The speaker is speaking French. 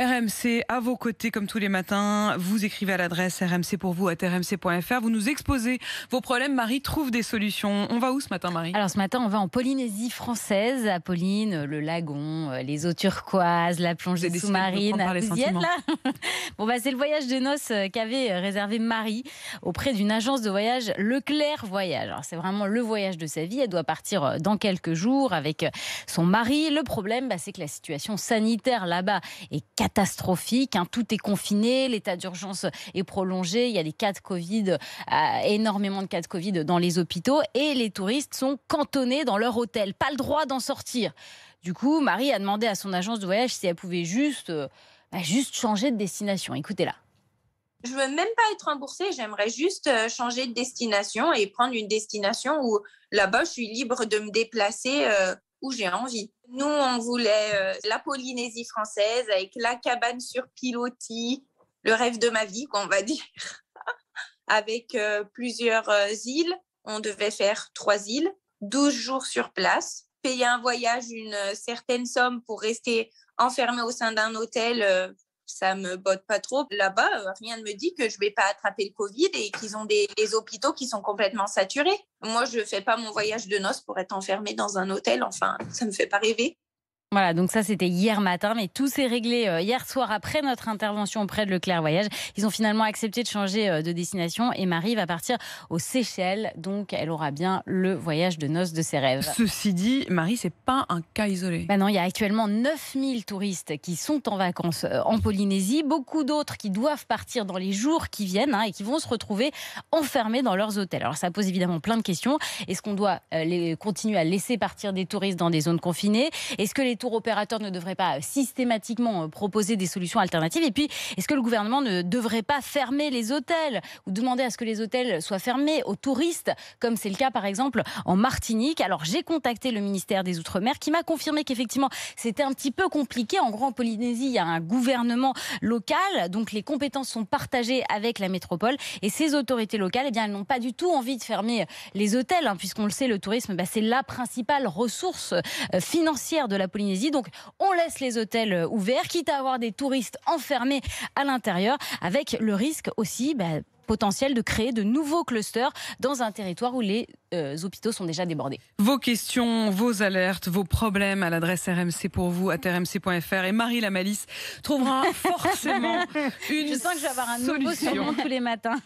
RMC à vos côtés comme tous les matins. Vous écrivez à l'adresse rmcpourvous@rmc.fr. Vous nous exposez vos problèmes. Marie trouve des solutions. On va où ce matin, Marie ? Alors ce matin, on va en Polynésie française, à Pauline, le lagon, les eaux turquoises, la plongée sous-marine. Vous y êtes là ? Bon c'est le voyage de noces qu'avait réservé Marie auprès d'une agence de voyage Leclerc Voyage. Alors c'est vraiment le voyage de sa vie. Elle doit partir dans quelques jours avec son mari. Le problème, c'est que la situation sanitaire là-bas est catastrophique. Tout est confiné, l'état d'urgence est prolongé. Il y a des cas de Covid, énormément de cas de Covid dans les hôpitaux et les touristes sont cantonnés dans leur hôtel. Pas le droit d'en sortir. Du coup, Marie a demandé à son agence de voyage si elle pouvait juste changer de destination. Écoutez-la. Je veux même pas être remboursée, j'aimerais juste changer de destination et prendre une destination où là-bas je suis libre de me déplacer où j'ai envie. Nous, on voulait la Polynésie française avec la cabane sur pilotis, le rêve de ma vie, on va dire, avec plusieurs îles. On devait faire 3 îles, 12 jours sur place, payer un voyage, une certaine somme pour rester enfermé au sein d'un hôtel. Ça me botte pas trop. Là-bas, rien ne me dit que je vais pas attraper le Covid et qu'ils ont des hôpitaux qui sont complètement saturés. Moi, je fais pas mon voyage de noces pour être enfermée dans un hôtel. Enfin, ça me fait pas rêver. Voilà, donc ça c'était hier matin, mais tout s'est réglé hier soir après notre intervention auprès de Leclerc Voyage. Ils ont finalement accepté de changer de destination et Marie va partir aux Seychelles, donc elle aura bien le voyage de noces de ses rêves. Ceci dit, Marie, c'est pas un cas isolé. Non, il y a actuellement 9000 touristes qui sont en vacances en Polynésie, beaucoup d'autres qui doivent partir dans les jours qui viennent et qui vont se retrouver enfermés dans leurs hôtels. Alors ça pose évidemment plein de questions. Est-ce qu'on doit continuer à laisser partir des touristes dans des zones confinées ? Est-ce que les tour opérateurs ne devraient pas systématiquement proposer des solutions alternatives ? Et puis, est-ce que le gouvernement ne devrait pas fermer les hôtels ou demander à ce que les hôtels soient fermés aux touristes, comme c'est le cas par exemple en Martinique ? Alors, j'ai contacté le ministère des Outre-mer qui m'a confirmé qu'effectivement, c'était un petit peu compliqué. En gros, en Polynésie, il y a un gouvernement local, donc les compétences sont partagées avec la métropole. Et ces autorités locales, elles n'ont pas du tout envie de fermer les hôtels, puisqu'on le sait, le tourisme, c'est la principale ressource financière de la Polynésie. Donc, on laisse les hôtels ouverts, quitte à avoir des touristes enfermés à l'intérieur, avec le risque aussi potentiel de créer de nouveaux clusters dans un territoire où les hôpitaux sont déjà débordés. Vos questions, vos alertes, vos problèmes à l'adresse rmcpourvous@rmc.fr et Marie la Malice trouvera forcément une solution. Je sens que je vais avoir un nouveau surnom tous les matins.